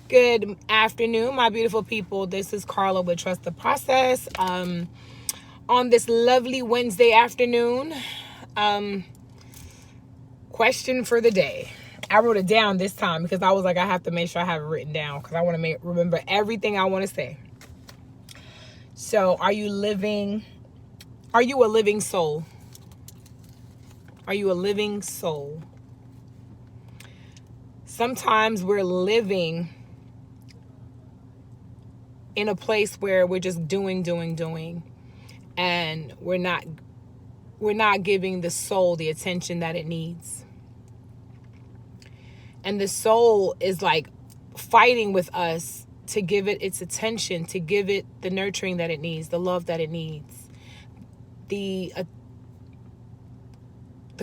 Good afternoon, my beautiful people. This is Carla with Trust the Process. On this lovely Wednesday afternoon, question for the day. I wrote it down this time because I was like, I have to make sure I have it written down because I want to remember everything I want to say. So, are you a living soul? Are you a living soul? Sometimes we're living in a place where we're just doing, and we're not giving the soul the attention that it needs. And the soul is like fighting with us to give it its attention, to give it the nurturing that it needs, the love that it needs, the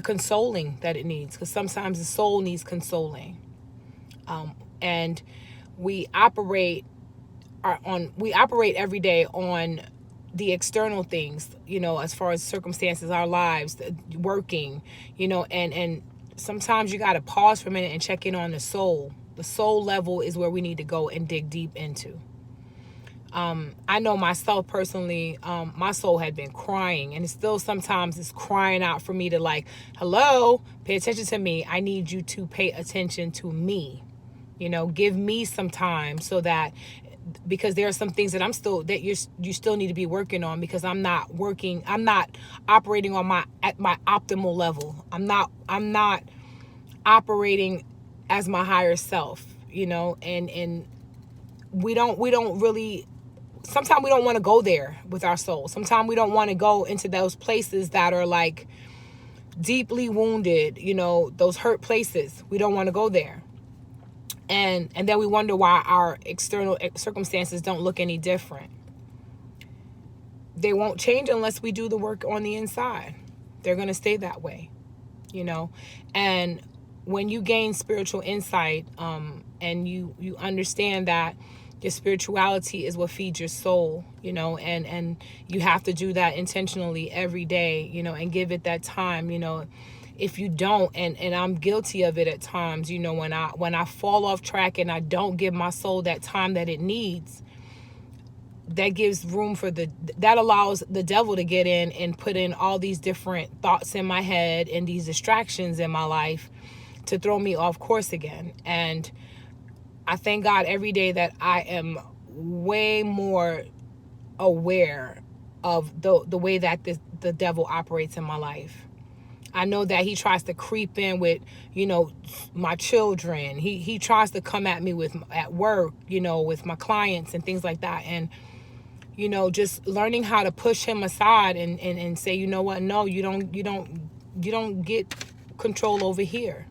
consoling that it needs, because sometimes the soul needs consoling. And we operate every day on the external things, as far as circumstances, our lives, working, and sometimes you got to pause for a minute and check in on the soul. The soul level is where we need to go and dig deep into. I know myself personally, my soul had been crying, and it still sometimes is crying out for me to, like, hello, pay attention to me. I need you to pay attention to me. Give me some time so that, because there are some things that you still need to be working on, because I'm not operating at my optimal level. I'm not operating as my higher self, and we don't really, sometimes we don't want to go there with our soul. Sometimes we don't want to go into those places that are like deeply wounded, those hurt places. We don't want to go there. And then we wonder why our external circumstances don't look any different. They won't change unless we do the work on the inside. They're going to stay that way, And when you gain spiritual insight, and you understand that your spirituality is what feeds your soul, and you have to do that intentionally every day, and give it that time, If you don't, and I'm guilty of it at times, when I fall off track and I don't give my soul that time that it needs, that gives room for that allows the devil to get in and put in all these different thoughts in my head and these distractions in my life to throw me off course again. And I thank God every day that I am way more aware of the way that the devil operates in my life. I know that he tries to creep in with, my children. He tries to come at me at work, with my clients and things like that. And, just learning how to push him aside and say, you know what? No, you don't get control over here.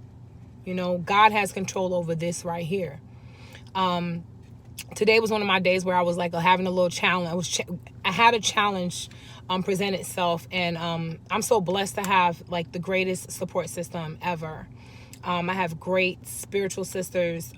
God has control over this right here. Today was one of my days where I was like having a little challenge. I had a challenge present itself, and I'm so blessed to have like the greatest support system ever. I have great spiritual sisters,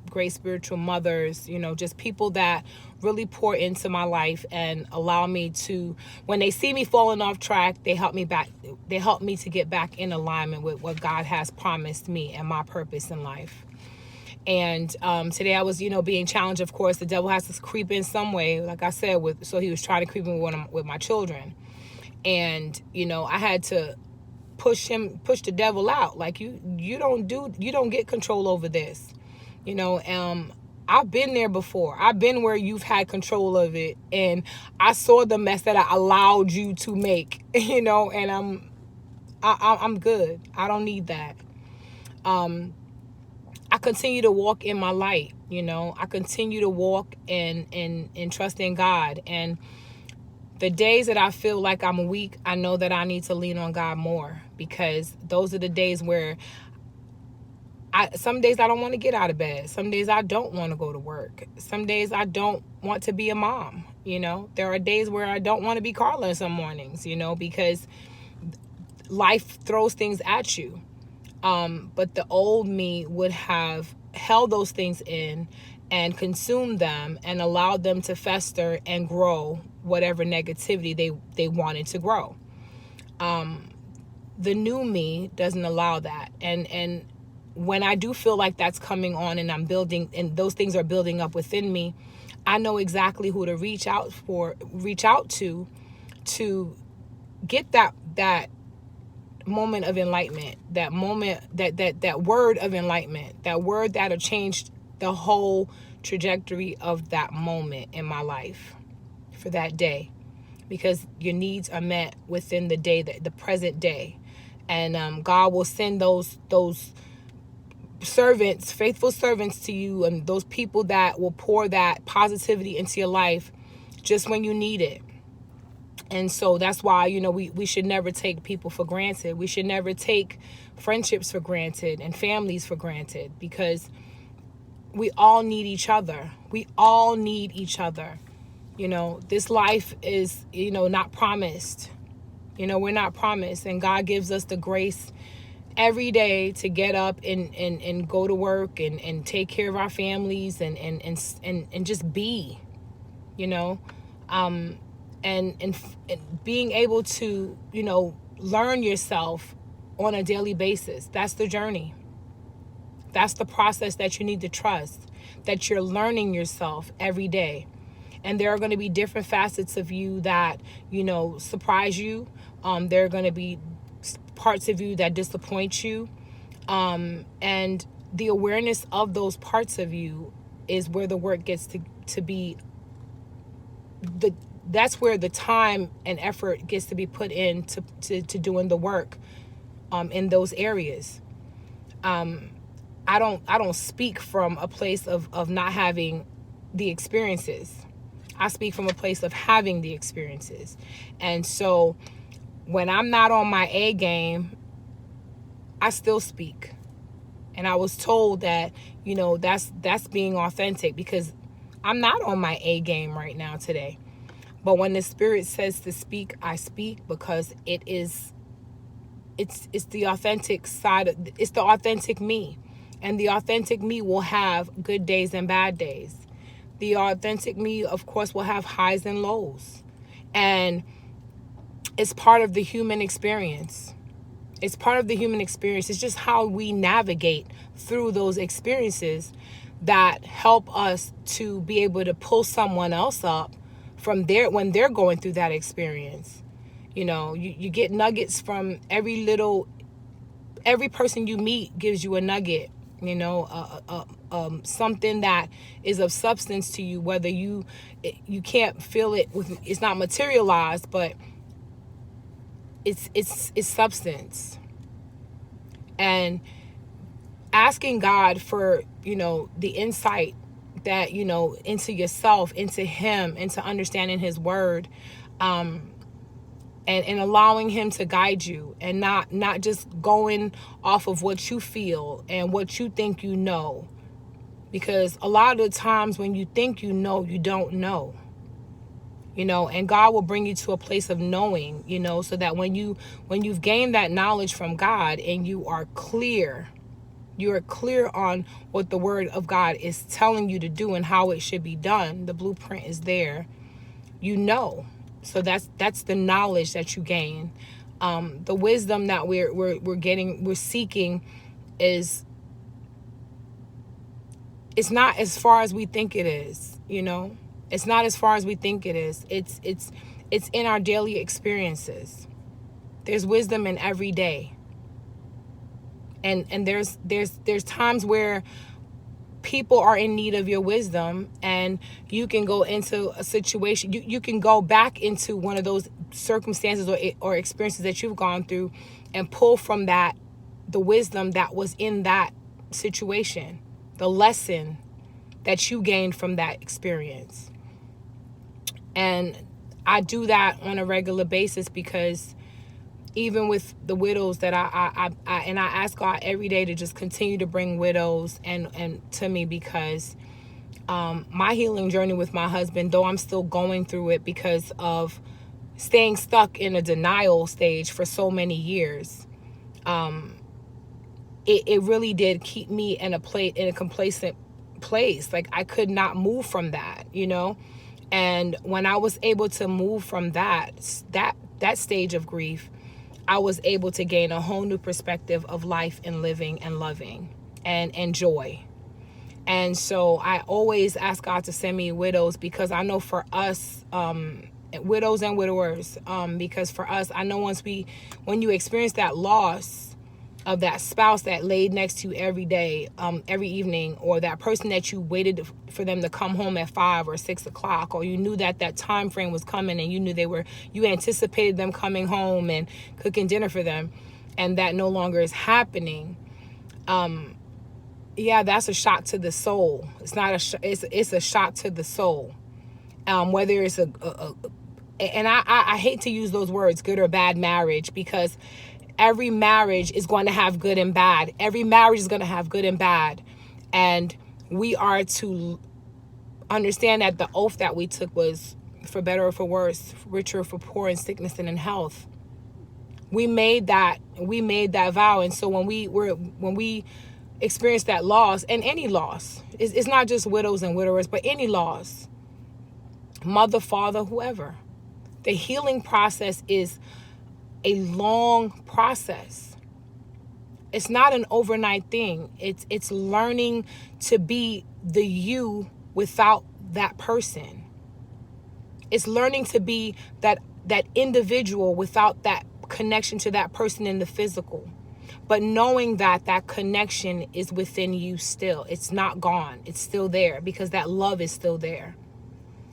great spiritual mothers, just people that really pour into my life and allow me to, when they see me falling off track, they help me to get back in alignment with what God has promised me and my purpose in life. And today I was, being challenged. Of course, the devil has to creep in some way, like I said, so he was trying to creep in with my children. And, I had to push the devil out. Like, you don't get control over this. I've been there before. I've been where you've had control of it, and I saw the mess that I allowed you to make, and I'm good. I don't need that. I continue to walk in my light, I continue to walk and trust in God. And the days that I feel like I'm weak, I know that I need to lean on God more, because those are the days where some days I don't want to get out of bed. Some days I don't want to go to work. Some days I don't want to be a mom. There are days where I don't want to be Carla some mornings, because life throws things at you. But the old me would have held those things in and consumed them and allowed them to fester and grow whatever negativity they wanted to grow. The new me doesn't allow that. And when I do feel like that's coming on and I'm building and those things are building up within me, I know exactly who to reach out to get that moment of enlightenment, that moment, that word of enlightenment, that word that'll change the whole trajectory of that moment in my life for that day, because your needs are met within the day, the present day. And God will send those servants, faithful servants to you, and those people that will pour that positivity into your life just when you need it. And so that's why, we should never take people for granted. We should never take friendships for granted and families for granted, because we all need each other. We all need each other. This life is, not promised. We're not promised. And God gives us the grace every day to get up and go to work and take care of our families and just be, and being able to, learn yourself on a daily basis. That's the journey. That's the process that you need to trust, that you're learning yourself every day. And there are going to be different facets of you that, surprise you. There are going to be parts of you that disappoint you. And the awareness of those parts of you is where the work gets to be. That's where the time and effort gets to be put in to doing the work in those areas. I don't speak from a place of not having the experiences. I speak from a place of having the experiences. And so when I'm not on my A game, I still speak. And I was told that, that's being authentic, because I'm not on my A game right now today. But when the Spirit says to speak, I speak, because it's the authentic side. It's the authentic me. And the authentic me will have good days and bad days. The authentic me, of course, will have highs and lows. And it's part of the human experience. It's part of the human experience. It's just how we navigate through those experiences that help us to be able to pull someone else up from there when they're going through that experience. You get nuggets from every person you meet gives you a nugget, something that is of substance to you, whether you can't feel it it's not materialized, but it's substance. And asking God for, the insight that, into yourself, into Him, into understanding His word, and allowing Him to guide you, and not just going off of what you feel and what you think you know. Because a lot of the times when you think you know, you don't know. And God will bring you to a place of knowing, so that when you've gained that knowledge from God and you are clear on what the word of God is telling you to do and how it should be done, the blueprint is there, So that's the knowledge that you gain. The wisdom that we're seeking is, it's not as far as we think it is, It's not as far as we think it is. It's in our daily experiences. There's wisdom in every day. And there's times where people are in need of your wisdom, and you can go into a situation, you can go back into one of those circumstances or experiences that you've gone through and pull from that the wisdom that was in that situation, the lesson that you gained from that experience. And I do that on a regular basis, because even with the widows that I ask God every day to just continue to bring widows and to me, because my healing journey with my husband, though I'm still going through it because of staying stuck in a denial stage for so many years, it really did keep me in a complacent place. Like, I could not move from that, And when I was able to move from that stage of grief, I was able to gain a whole new perspective of life and living and loving. and joy. And so I always ask God to send me widows, because I know for us, widows and widowers, because for us, I know when you experience that loss of that spouse that laid next to you every day, every evening, or that person that you waited for them to come home at 5 or 6 o'clock, or you knew that time frame was coming, and you anticipated them coming home and cooking dinner for them, and that no longer is happening. Yeah, that's a shock to the soul. It's not it's a shock to the soul. Whether it's and I hate to use those words, good or bad marriage, because every marriage is going to have good and bad. Every marriage is going to have good and bad. And we are to understand that the oath that we took was for better or for worse, richer or for poor, in sickness and in health. We made that vow. And so when we experience that loss, and any loss, it's not just widows and widowers, but any loss, mother, father, whoever, the healing process is a long process. It's not an overnight thing. It's learning to be the you without that person. It's learning to be that individual without that connection to that person in the physical. But knowing that connection is within you still. It's not gone. It's still there, because that love is still there.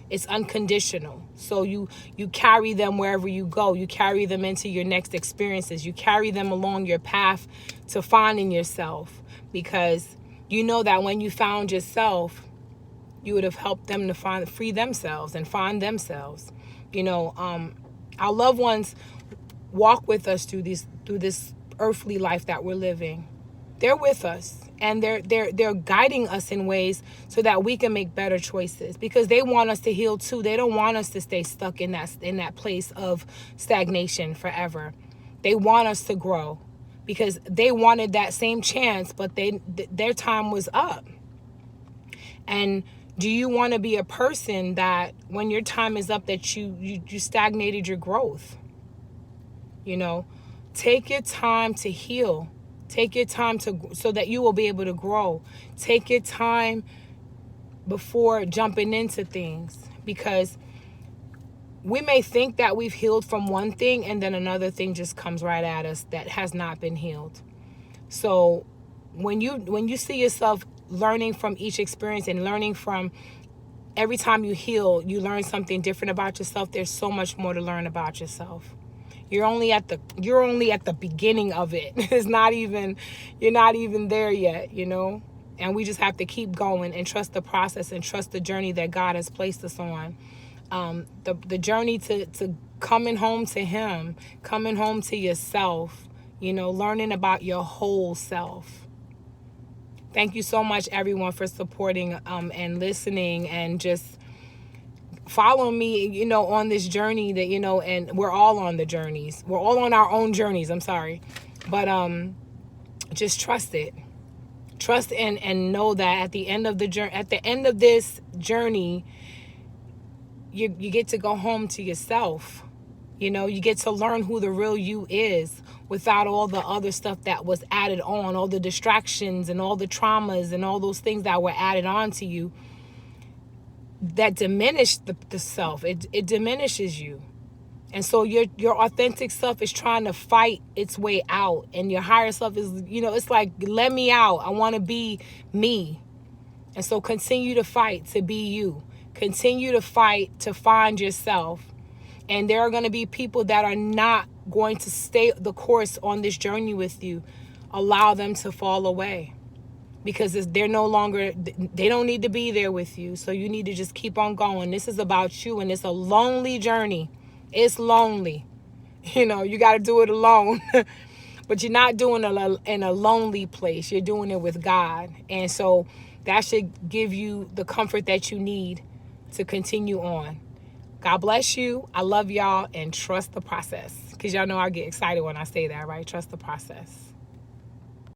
It's unconditional. So you carry them wherever you go. You carry them into your next experiences. You carry them along your path to finding yourself, because you know that when you found yourself, you would have helped them to free themselves and find themselves. Our loved ones walk with us through this earthly life that we're living. They're with us, and they're guiding us in ways so that we can make better choices, because they want us to heal too. They don't want us to stay stuck in that place of stagnation forever. They want us to grow, because they wanted that same chance, but their time was up. And do you want to be a person that when your time is up, that you stagnated your growth? Take your time to heal. Take your time so that you will be able to grow. Take your time before jumping into things, because we may think that we've healed from one thing, and then another thing just comes right at us that has not been healed. So when you see yourself learning from each experience, and learning from every time you heal, you learn something different about yourself. There's so much more to learn about yourself. You're only at the beginning of it. You're not even there yet, And we just have to keep going and trust the process and trust the journey that God has placed us on. The journey to coming home to Him, coming home to yourself, learning about your whole self. Thank you so much, everyone, for supporting and listening, and just follow me, on this journey that, and we're all on the journeys. We're all on our own journeys. I'm sorry. But just trust it. Trust and know that at the end of this journey, you get to go home to yourself. You get to learn who the real you is, without all the other stuff that was added on, all the distractions and all the traumas and all those things that were added on to you that diminish the self. It diminishes you. And so your authentic self is trying to fight its way out, and your higher self is, it's like, let me out. I want to be me. And so continue to fight to be you. Continue to fight to find yourself. And there are going to be people that are not going to stay the course on this journey with you. Allow them to fall away, because they're no longer, they don't need to be there with you. So you need to just keep on going. This is about you, and it's a lonely journey. It's lonely. You got to do it alone. But you're not doing it in a lonely place. You're doing it with God. And so that should give you the comfort that you need to continue on. God bless you. I love y'all, and trust the process. Because y'all know I get excited when I say that, right? Trust the process.